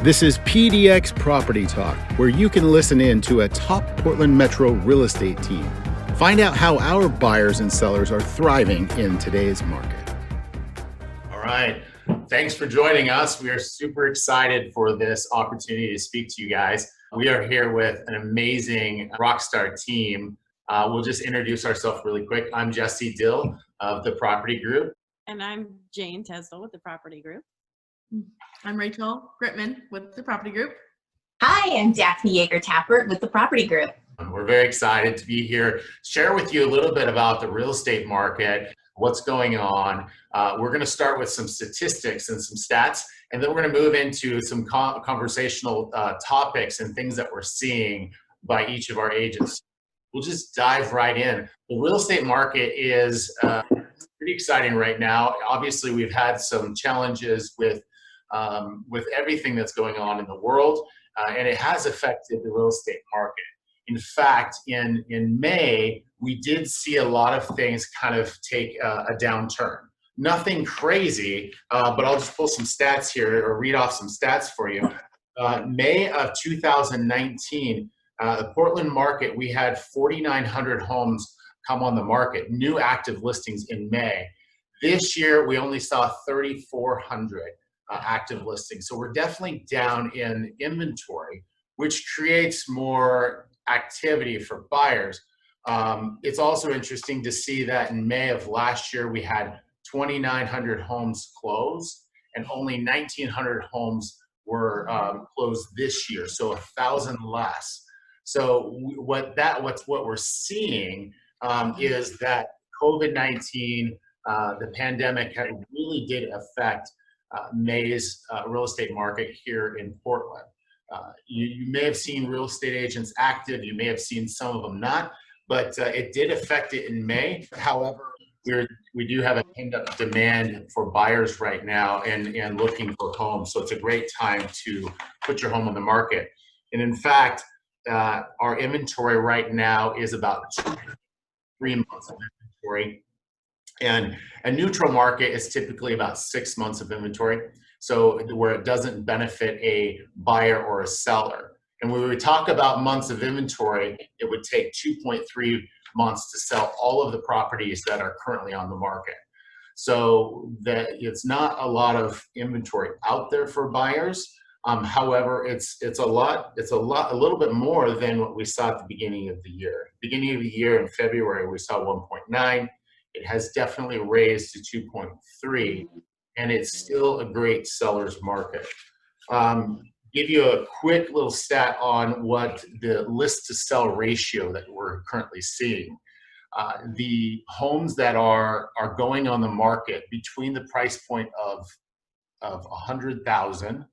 This is PDX Property Talk, where you can listen in to a top Portland Metro real estate team. Find out how our buyers and sellers are thriving in today's market. All right. Thanks for joining us. We are super excited for this opportunity to speak to you guys. We are here with an amazing rockstar team. We'll just introduce ourselves really quick. I'm Jesse Dill of the Property Group. And I'm Jane Tesdall with the Property Group. I'm Rachel Gritman with the Property Group. Hi, I'm Daphne Yeager-Tappert with the Property Group. We're very excited to be here, share with you a little bit about the real estate market, what's going on. We're going to start with some statistics and some stats, and then we're going to move into some conversational topics and things that we're seeing by each of our agents. We'll just dive right in. The real estate market is pretty exciting right now. Obviously, we've had some challenges with everything that's going on in the world, and it has affected the real estate market. In fact, in May, we did see a lot of things kind of take a downturn. Nothing crazy, but I'll just pull some stats here or read off some stats for you. May of 2019, the Portland market, we had 4,900 homes come on the market, new active listings in May. This year, we only saw 3,400 active listings. So we're definitely down in inventory, which creates more activity for buyers. It's also interesting to see that in May of last year, we had 2,900 homes closed and only 1,900 homes were closed this year, so 1,000 less. So what we're seeing is that COVID-19, the pandemic really did affect May's real estate market here in Portland. You may have seen real estate agents active, you may have seen some of them not, but it did affect it in May. However, we do have a pent-up demand for buyers right now and looking for homes. So it's a great time to put your home on the market. And in fact, our inventory right now is about 3 months of inventory. And a neutral market is typically about 6 months of inventory. So where it doesn't benefit a buyer or a seller. And when we talk about months of inventory, it would take 2.3 months to sell all of the properties that are currently on the market. So that it's not a lot of inventory out there for buyers. However, it's a little bit more than what we saw at the beginning of the year. Beginning of the year in February, we saw 1.9. It has definitely raised to 2.3, and it's still a great seller's market. Give you a quick little stat on what the list to sell ratio that we're currently seeing. The homes that are going on the market between the price point of 100,000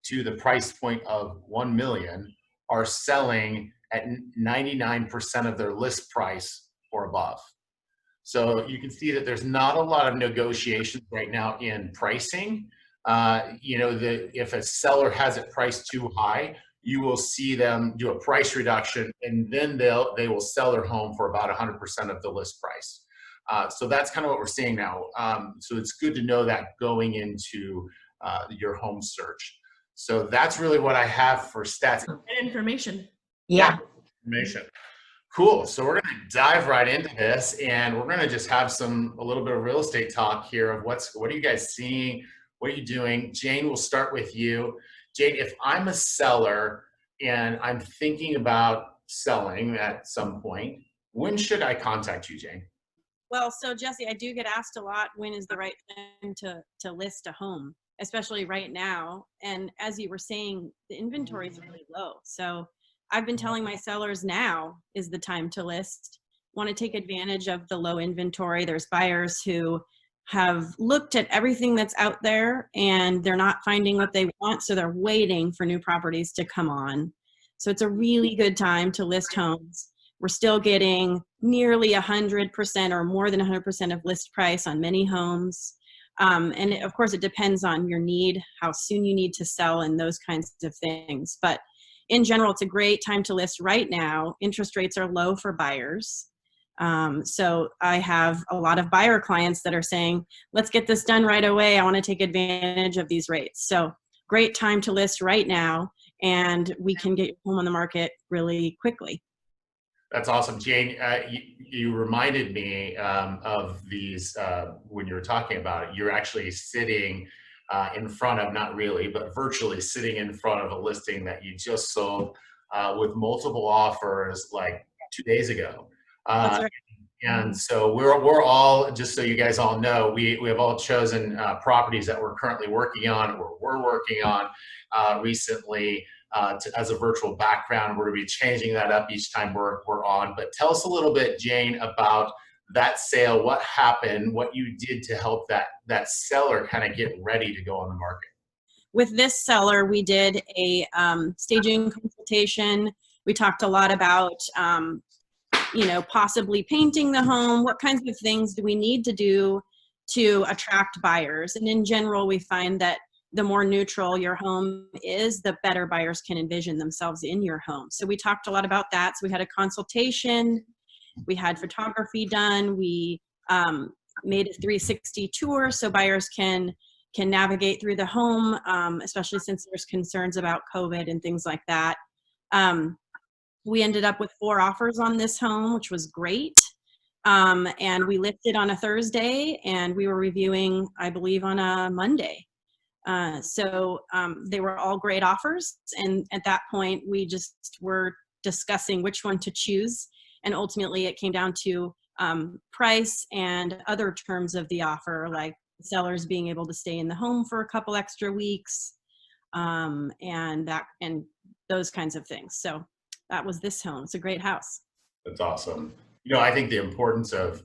to the price point of 1 million are selling at 99% of their list price or above. So you can see that there's not a lot of negotiations right now in pricing. If a seller has it priced too high, you will see them do a price reduction, and then they will sell their home for about 100% of the list price. So that's kind of what we're seeing now. So it's good to know that going into your home search. So that's really what I have for stats. Information. Yeah. Information. Cool. So we're going to dive right into this, and we're going to just have a little bit of real estate talk here of what are you guys seeing? What are you doing? Jane, we'll start with you. Jane, if I'm a seller and I'm thinking about selling at some point, when should I contact you, Jane? Well, so Jesse, I do get asked a lot, when is the right time to list a home, especially right now. And as you were saying, the inventory is really low. So I've been telling my sellers now is the time to list. Want to take advantage of the low inventory. There's buyers who have looked at everything that's out there and they're not finding what they want, so they're waiting for new properties to come on. So it's a really good time to list homes. We're still getting nearly 100% or more than 100% of list price on many homes. And of course, it depends on your need, how soon you need to sell, and those kinds of things. But in general, it's a great time to list right now. Interest rates are low for buyers. So I have a lot of buyer clients that are saying, let's get this done right away. I want to take advantage of these rates. So great time to list right now, and we can get your home on the market really quickly. That's awesome, Jane. You reminded me of these when you were talking about it. You're actually sitting in front of, not really, but virtually sitting in front of a listing that you just sold with multiple offers like 2 days ago. That's right. And so we're all, just so you guys all know, we have all chosen properties that we're currently working on, or we're working on recently as a virtual background. We're going to be changing that up each time we're on. But tell us a little bit, Jane, about that sale. What happened? What you did to help that seller kind of get ready to go on the market? With this seller, we did a staging consultation. We talked a lot about possibly painting the home. What kinds of things do we need to do to attract buyers? And in general, we find that the more neutral your home is, the better buyers can envision themselves in your home. So we talked a lot about that. So we had a consultation, we had photography done, we made a 360 tour so buyers can navigate through the home, especially since there's concerns about COVID and things like that. We ended up with 4 offers on this home, which was great. And we listed on a Thursday, and we were reviewing, I believe, on a Monday. So they were all great offers. And at that point, we just were discussing which one to choose. And ultimately, it came down to price and other terms of the offer, like sellers being able to stay in the home for a couple extra weeks, and those kinds of things. So that was this home. It's a great house. That's awesome. I think the importance of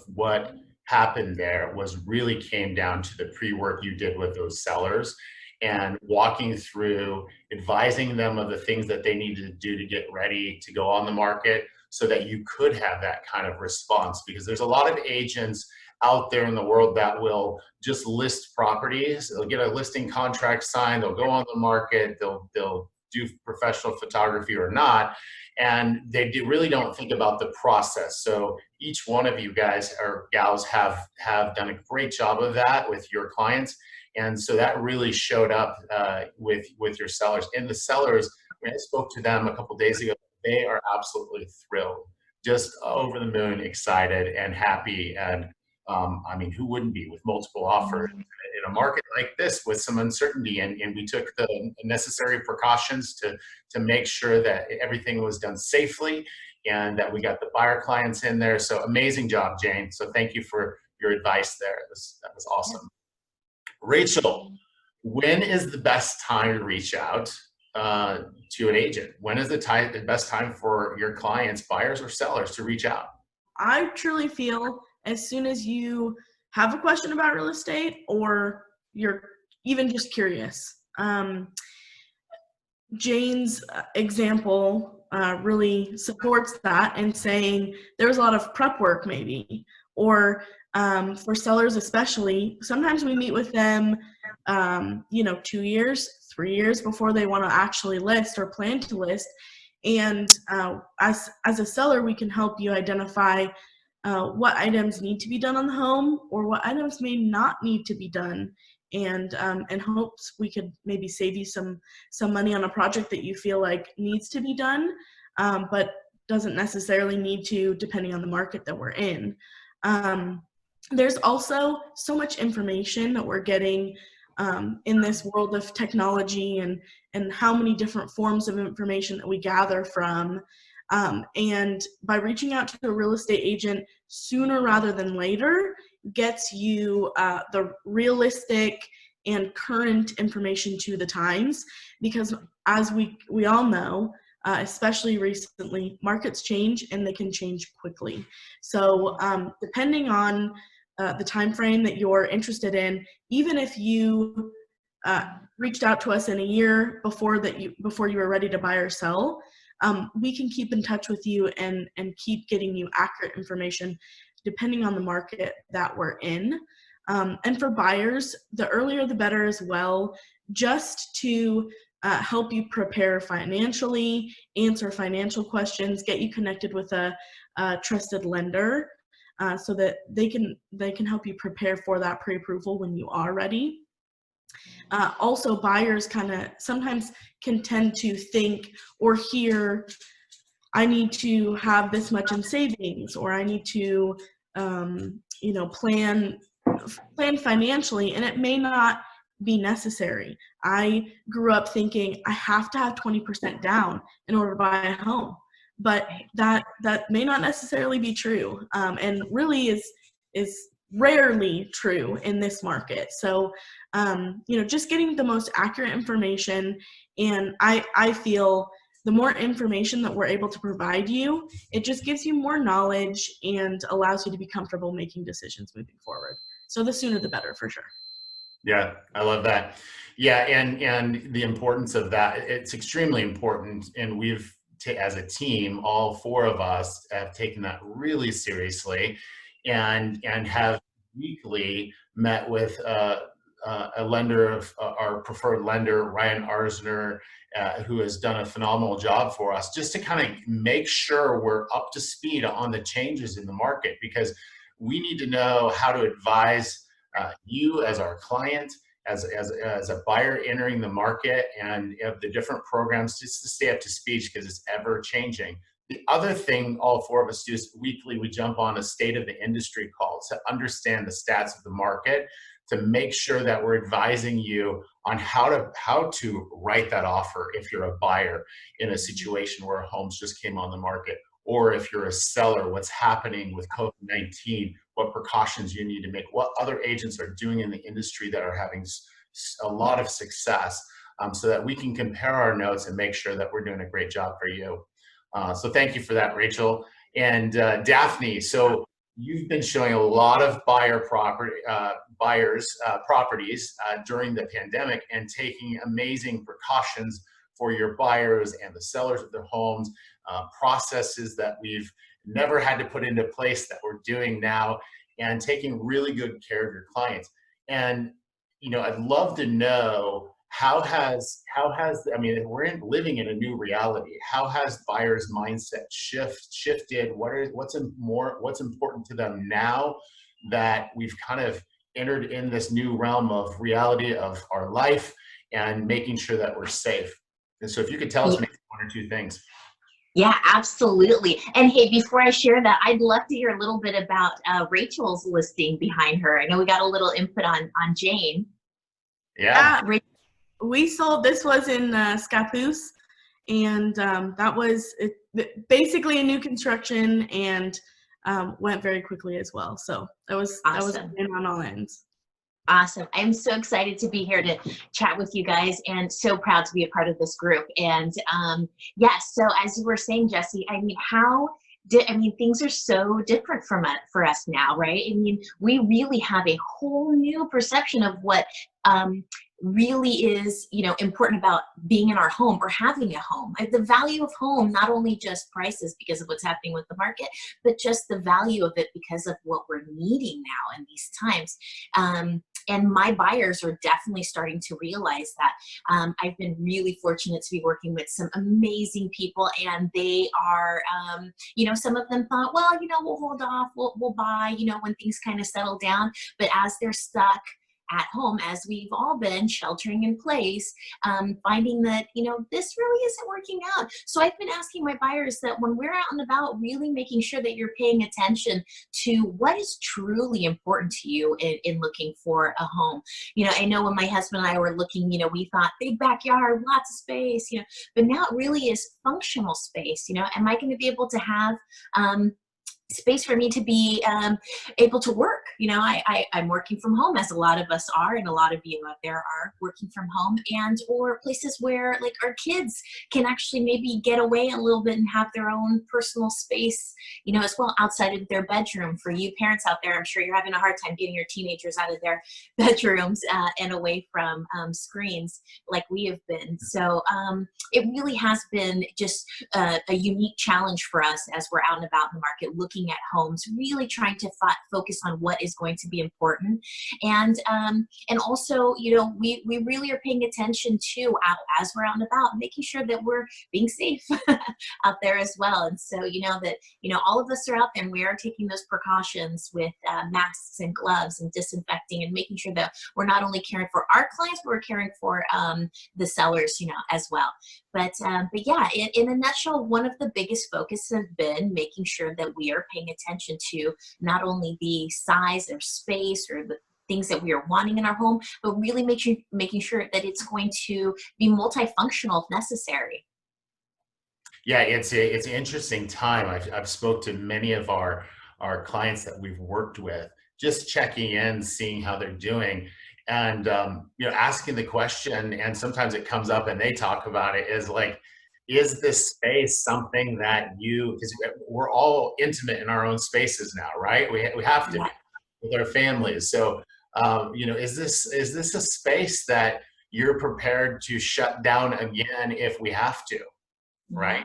what happened there was really came down to the pre-work you did with those sellers and walking through, advising them of the things that they needed to do to get ready to go on the market so that you could have that kind of response. Because there's a lot of agents out there in the world that will just list properties. They'll get a listing contract signed, they'll go on the market, they'll do professional photography or not, and they really don't think about the process. So each one of you guys or gals have done a great job of that with your clients, and so that really showed up with your sellers. And the sellers, when I spoke to them a couple days ago, they are absolutely thrilled, just over the moon, excited and happy. And I mean, who wouldn't be with multiple offers in a market like this with some uncertainty? And we took the necessary precautions to make sure that everything was done safely and that we got the buyer clients in there. So amazing job, Jane. So thank you for your advice there. That was awesome. Rachel, when is the best time to reach out to an agent? When is the best time for your clients, buyers or sellers, to reach out? I truly feel as soon as you have a question about real estate or you're even just curious. Jane's example really supports that, and saying there's a lot of prep work maybe, or for sellers especially, sometimes we meet with them 2 years, 3 years before they want to actually list or plan to list. And as a seller, we can help you identify what items need to be done on the home or what items may not need to be done, and in hopes we could maybe save you some money on a project that you feel like needs to be done, but doesn't necessarily need to, depending on the market that we're in. There's also so much information that we're getting in this world of technology, and how many different forms of information that we gather from. And by reaching out to a real estate agent sooner rather than later gets you the realistic and current information to the times, because as we all know, especially recently, markets change and they can change quickly. So depending on the time frame that you're interested in, even if you reached out to us in a year before you were ready to buy or sell, we can keep in touch with you and keep getting you accurate information depending on the market that we're in. And for buyers, the earlier the better as well, just to help you prepare financially, answer financial questions, get you connected with a trusted lender, so that they can help you prepare for that pre-approval when you are ready. Also, buyers kind of sometimes can tend to think or hear, I need to have this much in savings, or I need to, plan financially, and it may not be necessary. I grew up thinking I have to have 20% down in order to buy a home, but that may not necessarily be true, and really is rarely true in this market. So, just getting the most accurate information, and I feel the more information that we're able to provide you, it just gives you more knowledge and allows you to be comfortable making decisions moving forward. So the sooner the better, for sure. Yeah, I love that. Yeah, and the importance of that, it's extremely important. And we've, as a team, all four of us have taken that really seriously, and have weekly met with a lender of our preferred lender, Ryan Arzner, who has done a phenomenal job for us, just to kind of make sure we're up to speed on the changes in the market, because we need to know how to advise you as our client, as a buyer entering the market, and of the different programs, just to stay up to speed, because it's ever changing. The other thing all four of us do is weekly we jump on a state of the industry call to understand the stats of the market, to make sure that we're advising you on how to write that offer if you're a buyer in a situation where homes just came on the market, or if you're a seller, what's happening with COVID-19, what precautions you need to make, what other agents are doing in the industry that are having a lot of success, so that we can compare our notes and make sure that we're doing a great job for you. So thank you for that, Rachel. And Daphne, so you've been showing a lot of buyers properties during the pandemic, and taking amazing precautions for your buyers and the sellers of their homes, processes that we've never had to put into place that we're doing now, and taking really good care of your clients. And I'd love to know, how has I mean, we're living in a new reality. How has buyers' mindset shifted? What's important to them now that we've kind of entered in this new realm of reality of our life, and making sure that we're safe? And so if you could tell us maybe one or two things. Yeah, absolutely. And hey, before I share that, I'd love to hear a little bit about Rachel's listing behind her. I know we got a little input on Jane. Yeah. We sold, this was in Scappoose, and that was basically a new construction, and went very quickly as well. So that was Awesome. a win on all ends. Awesome. I'm so excited to be here to chat with you guys, and so proud to be a part of this group. And yes, so as you were saying, Jesse, I mean, things are so different for us now, right? I mean, we really have a whole new perception of what really is, important about being in our home or having a home. The value of home, not only just prices because of what's happening with the market, but just the value of it because of what we're needing now in these times. And my buyers are definitely starting to realize that. I've been really fortunate to be working with some amazing people, and they are, some of them thought, well, we'll hold off, we'll buy, when things kind of settle down. But as they're stuck at home, as we've all been sheltering in place, finding that, this really isn't working out. So I've been asking my buyers that when we're out and about, really making sure that you're paying attention to what is truly important to you in looking for a home. I know when my husband and I were looking, we thought big backyard, lots of space, but now it really is functional space. Am I going to be able to have space for me to be able to work? I'm working from home, as a lot of us are, and a lot of you out there are working from home, and or places where like our kids can actually maybe get away a little bit and have their own personal space, as well, outside of their bedroom. For you parents out there, I'm sure you're having a hard time getting your teenagers out of their bedrooms and away from screens like we have been. So it really has been just a unique challenge for us as we're out and about in the market, looking looking at homes, really trying to focus on what is going to be important. And also, you know, we really are paying attention to, as we're out and about, making sure that we're being safe out there as well. And so, you know, that, you know, all of us are out there and we are taking those precautions with masks and gloves and disinfecting, and making sure that we're not only caring for our clients, but we're caring for the sellers, you know, as well. But yeah, in a nutshell, one of the biggest focuses have been making sure that we are paying attention to not only the size or space or the things that we are wanting in our home, but really making sure that it's going to be multifunctional if necessary. Yeah, it's an interesting time. I've spoke to many of our clients that we've worked with, just checking in, seeing how they're doing, and you know, asking the question. And sometimes it comes up, and they talk about it, is like, is this space something that because we're all intimate in our own spaces now, right? We have to be with our families. So you know, is this a space that you're prepared to shut down again if we have to, right?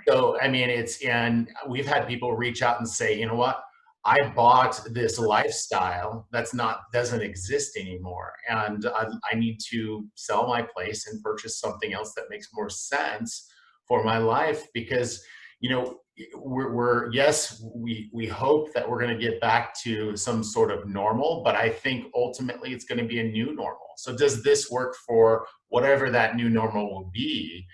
So, I mean, and we've had people reach out and say, you know what, I bought this lifestyle doesn't exist anymore. And I need to sell my place and purchase something else that makes more sense for my life. Because, you know, we hope that we're going to get back to some sort of normal, but I think ultimately it's going to be a new normal. So does this work for whatever that new normal will be?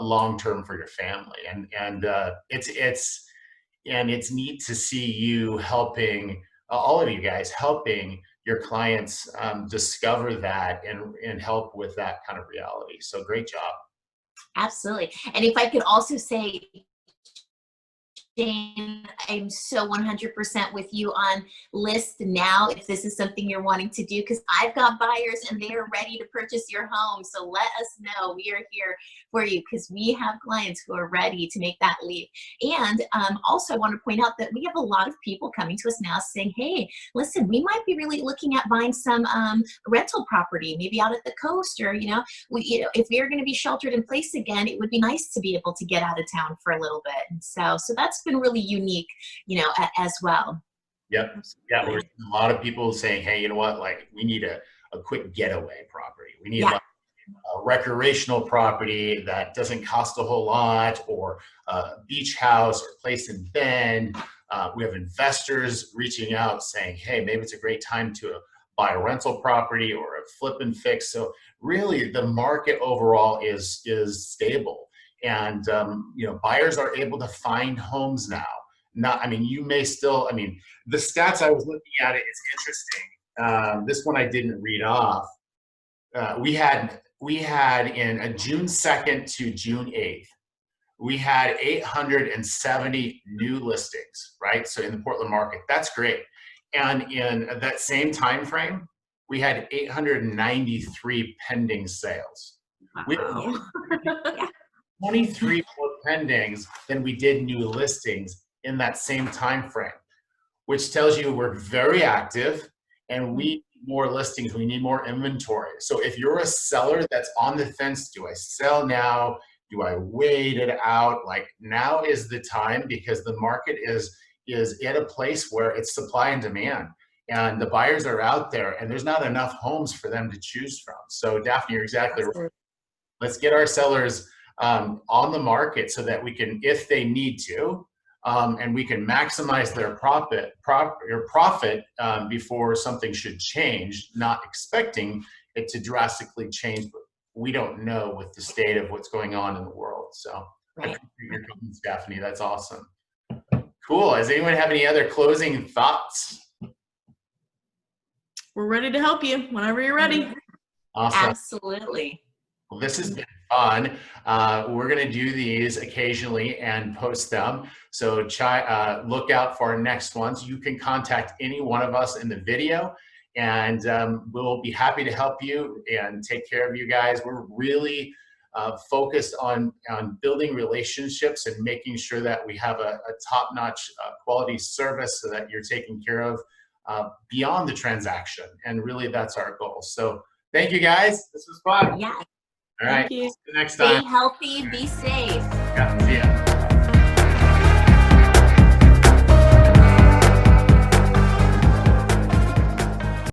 Long-term for your family, and it's neat to see you helping, all of you guys helping your clients discover that and help with that kind of reality. So great job. Absolutely. And if I could also say, Jane, I'm so 100% with you on list now if this is something you're wanting to do, because I've got buyers and they are ready to purchase your home. So let us know. We are here for you because we have clients who are ready to make that leap. And also I want to point out that we have a lot of people coming to us now saying, hey, listen, we might be really looking at buying some rental property, maybe out at the coast, or, you know, if we are going to be sheltered in place again, it would be nice to be able to get out of town for a little bit. And so that's been really unique, you know, as well. Yep. Yeah, we're seeing a lot of people saying, hey, you know what, like, we need a quick getaway property. We need like a recreational property that doesn't cost a whole lot, or a beach house or place in Bend. We have investors reaching out saying, hey, maybe it's a great time to buy a rental property or a flip and fix. So really the market overall is stable. And, you know, buyers are able to find homes now. You may still, the stats I was looking at, it's interesting. This one I didn't read off. We had in June 2nd to June 8th, we had 870 new listings, right? So in the Portland market, that's great. And in that same time frame, we had 893 pending sales. Wow. We had 23 more pendings than we did new listings in that same time frame, which tells you we're very active and we need more listings. We need more inventory. So if you're a seller that's on the fence, do I sell now? Do I wait it out? Like, now is the time, because the market is at a place where it's supply and demand, and the buyers are out there and there's not enough homes for them to choose from. So Daphne, you're exactly right. Let's get our sellers on the market so that we can, if they need to, and we can maximize their profit before something should change, not expecting it to drastically change, but we don't know with the state of what's going on in the world. So I appreciate your comments, Daphne. That's awesome. Cool. Does anyone have any other closing thoughts? We're ready to help you whenever you're ready. Awesome. Absolutely. Well, this has been fun. We're going to do these occasionally and post them. So look out for our next ones. You can contact any one of us in the video, and we'll be happy to help you and take care of you guys. We're really focused on building relationships and making sure that we have a top-notch quality service so that you're taken care of beyond the transaction. And really, that's our goal. So thank you, guys. This was fun. Yeah. All right. Thank you. See you next time. Stay healthy, be safe. Yeah, see ya.